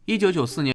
1994年。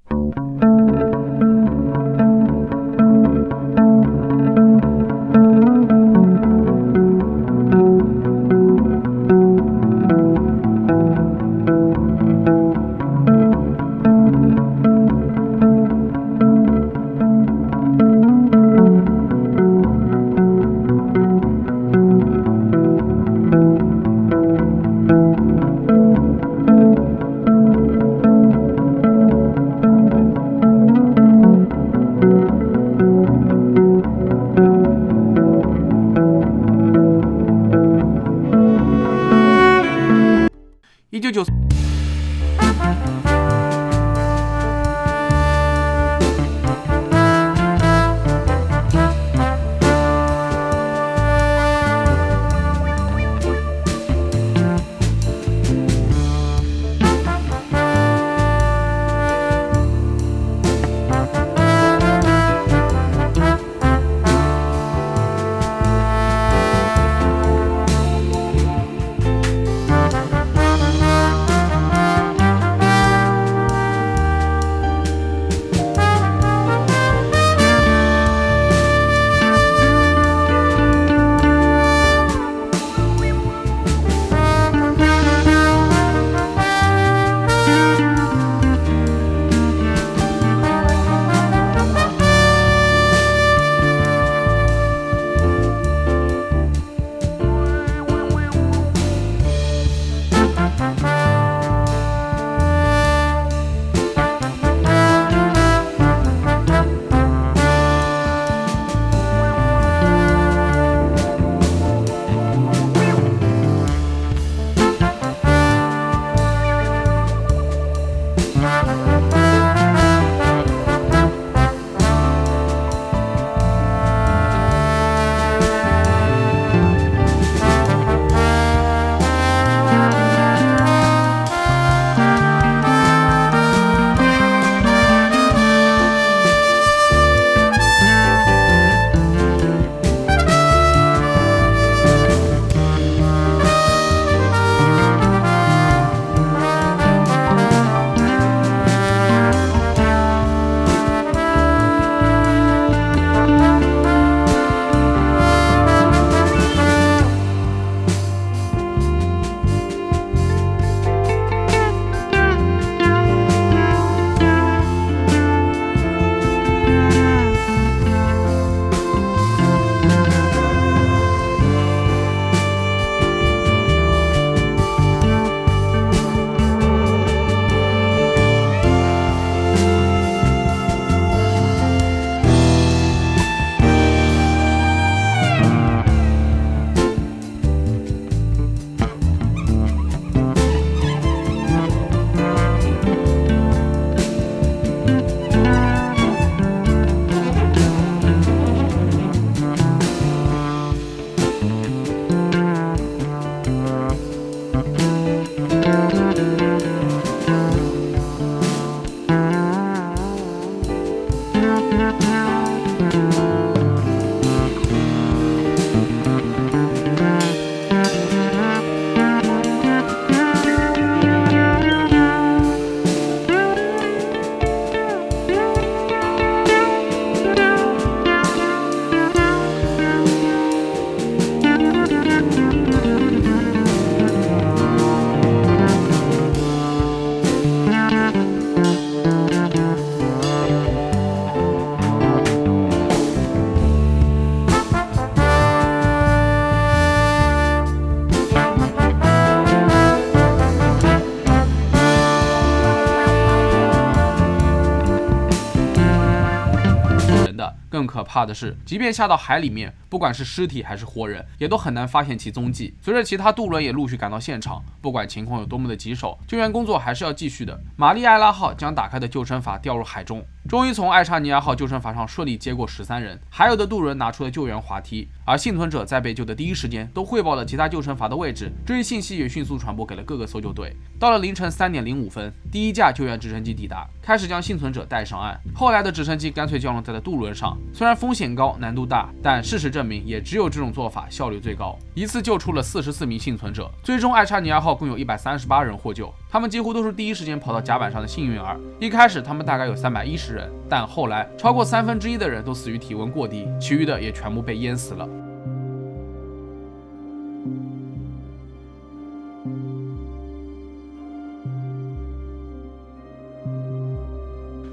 更可怕的是，即便下到海里面，不管是尸体还是活人，也都很难发现其踪迹。随着其他渡轮也陆续赶到现场，不管情况有多么的棘手，救援工作还是要继续的。玛丽埃拉号将打开的救生筏掉入海中，终于从爱沙尼亚号救生筏上顺利接过13人，还有的渡轮拿出了救援滑梯。而幸存者在被救的第一时间都汇报了其他救生筏的位置，这一信息也迅速传播给了各个搜救队。到了凌晨3点05分，第一架救援直升机抵达，开始将幸存者带上岸。后来的直升机干脆降落在了渡轮上，虽然风险高、难度大，但事实证明也只有这种做法效率最高，一次救出了44名幸存者。最终爱沙尼亚号共有138人获救。他们几乎都是第一时间跑到甲板上的幸运儿。一开始他们大概有310人，但后来超过1/3的人都死于体温过低，其余的也全部被淹死了。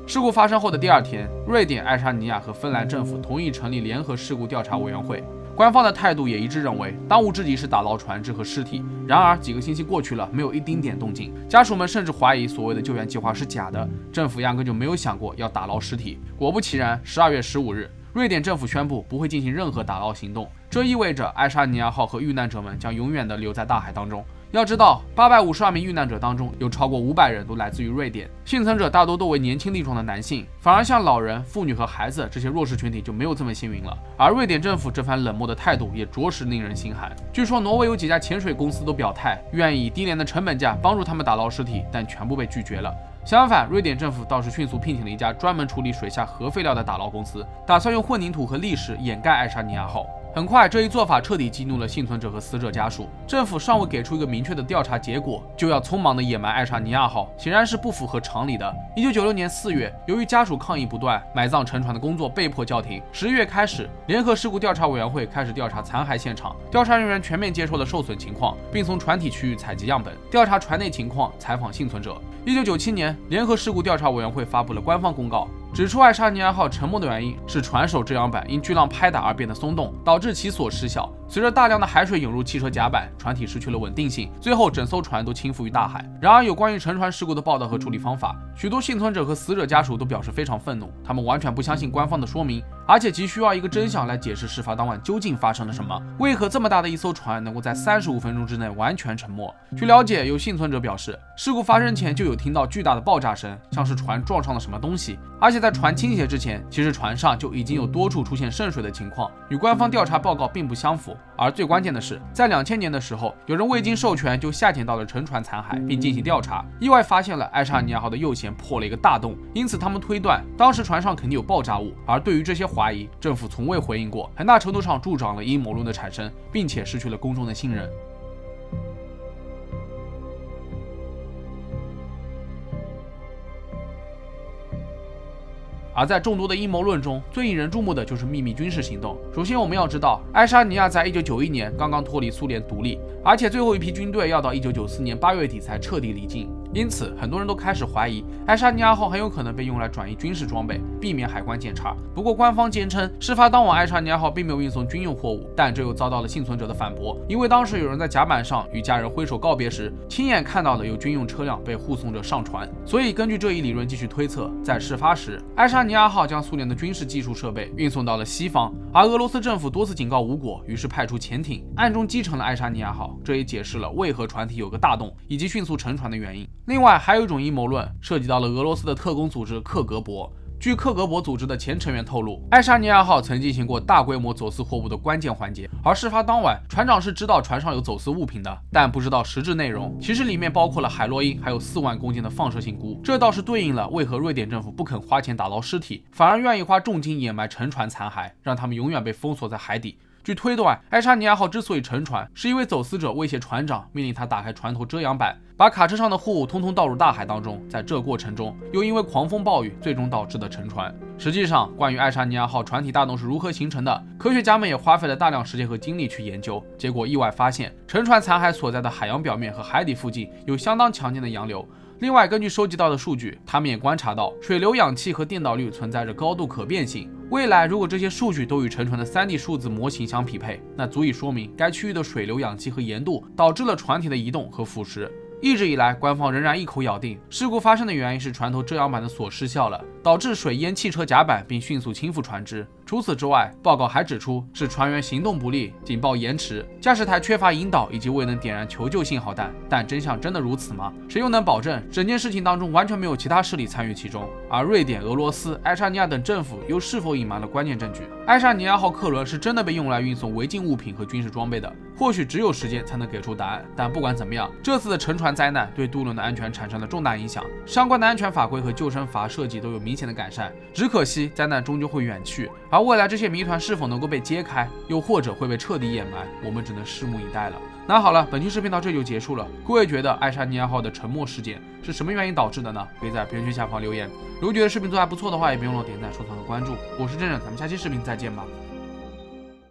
事故发生后的第2天，瑞典、爱沙尼亚和芬兰政府同意成立联合事故调查委员会。官方的态度也一致认为，当务之急是打捞船只和尸体。然而，几个星期过去了，没有一丁点动静。家属们甚至怀疑所谓的救援计划是假的，政府压根就没有想过要打捞尸体。果不其然，12月15日，瑞典政府宣布不会进行任何打捞行动，这意味着爱沙尼亚号和遇难者们将永远地留在大海当中。要知道，852名遇难者当中，有超过500人都来自于瑞典，幸存者大多都为年轻力壮的男性，反而像老人、妇女和孩子这些弱势群体就没有这么幸运了。而瑞典政府这番冷漠的态度也着实令人心寒。据说挪威有几家潜水公司都表态，愿意以低廉的成本价帮助他们打捞尸体，但全部被拒绝了。相反，瑞典政府倒是迅速聘请了一家专门处理水下核废料的打捞公司，打算用混凝土和砾石掩盖爱沙尼亚号。很快，这一做法彻底激怒了幸存者和死者家属。政府尚未给出一个明确的调查结果，就要匆忙地掩埋爱沙尼亚号，显然是不符合常理的。1996年4月，由于家属抗议不断，埋葬沉船的工作被迫叫停。11月开始，联合事故调查委员会开始调查残骸现场，调查人员全面接受了受损情况，并从船体区域采集样本，调查船内情况，采访幸存者。1997年，联合事故调查委员会发布了官方公告，指出爱沙尼亚号沉没的原因是船首遮阳板因巨浪拍打而变得松动，导致其所失效。随着大量的海水涌入汽车甲板，船体失去了稳定性，最后整艘船都倾覆于大海。然而，有关于沉船事故的报道和处理方法，许多幸存者和死者家属都表示非常愤怒，他们完全不相信官方的说明，而且急需要一个真相来解释事发当晚究竟发生了什么。为何这么大的一艘船能够在35分钟之内完全沉没？据了解，有幸存者表示，事故发生前就有听到巨大的爆炸声，像是船撞上了什么东西，而且在船倾斜之前，其实船上就已经有多处出现渗水的情况，与官方调查报告并不相符。而最关键的是，在2000年的时候，有人未经授权就下潜到了沉船残骸，并进行调查，意外发现了爱沙尼亚号的右舷破了一个大洞，因此他们推断当时船上肯定有爆炸物。而对于这些怀疑，政府从未回应过，很大程度上助长了阴谋论的产生，并且失去了公众的信任。而在众多的阴谋论中，最引人注目的就是秘密军事行动。首先，我们要知道，爱沙尼亚在1991年刚刚脱离苏联独立，而且最后一批军队要到1994年8月底才彻底离境。因此，很多人都开始怀疑爱沙尼亚号很有可能被用来转移军事装备，避免海关检查。不过，官方坚称事发当晚爱沙尼亚号并没有运送军用货物，但这又遭到了幸存者的反驳，因为当时有人在甲板上与家人挥手告别时，亲眼看到了有军用车辆被护送着上船。所以，根据这一理论继续推测，在事发时，爱沙尼亚号将苏联的军事技术设备运送到了西方，而俄罗斯政府多次警告无果，于是派出潜艇暗中击沉了爱沙尼亚号。这也解释了为何船体有个大洞以及迅速沉船的原因。另外，还有一种阴谋论涉及到了俄罗斯的特工组织克格勃。据克格勃组织的前成员透露，爱沙尼亚号曾进行过大规模走私货物的关键环节，而事发当晚，船长是知道船上有走私物品的，但不知道实质内容。其实里面包括了海洛因，还有4万公斤的放射性钴。这倒是对应了为何瑞典政府不肯花钱打捞尸体，反而愿意花重金掩埋沉船残骸，让他们永远被封锁在海底。据推断，爱沙尼亚号之所以沉船，是因为走私者威胁船长，命令他打开船头遮阳板，把卡车上的货物通通倒入大海当中。在这过程中，又因为狂风暴雨，最终导致的沉船。实际上，关于爱沙尼亚号船体大洞是如何形成的，科学家们也花费了大量时间和精力去研究。结果意外发现，沉船残骸所在的海洋表面和海底附近有相当强劲的洋流。另外，根据收集到的数据，他们也观察到水流氧气和电导率存在着高度可变性。未来，如果这些数据都与沉船的3D 数字模型相匹配，那足以说明该区域的水流氧气和盐度导致了船体的移动和腐蚀。一直以来，官方仍然一口咬定事故发生的原因是船头遮阳板的锁失效了，导致水淹汽车甲板并迅速倾覆船只。除此之外，报告还指出是船员行动不利、警报延迟、驾驶台缺乏引导以及未能点燃求救信号弹。但真相真的如此吗？谁又能保证整件事情当中完全没有其他势力参与其中？而瑞典、俄罗斯、爱沙尼亚等政府又是否隐瞒了关键证据？爱沙尼亚号客轮是真的被用来运送违禁物品和军事装备的？或许只有时间才能给出答案。但不管怎么样，这次的沉船灾难对渡轮的安全产生了重大影响，相关的安全法规和救生筏设计都有明显的改善。只可惜灾难终究会远去，而未来这些谜团是否能够被揭开，又或者会被彻底掩埋，我们只能拭目以待了。那好了，本期视频到这就结束了。各位觉得爱沙尼亚号的沉没事件是什么原因导致的呢？可以在评论区下方留言。如果觉得视频做还不错的话，也别忘了点赞、收藏和关注。我是郑郑，咱们下期视频再见吧。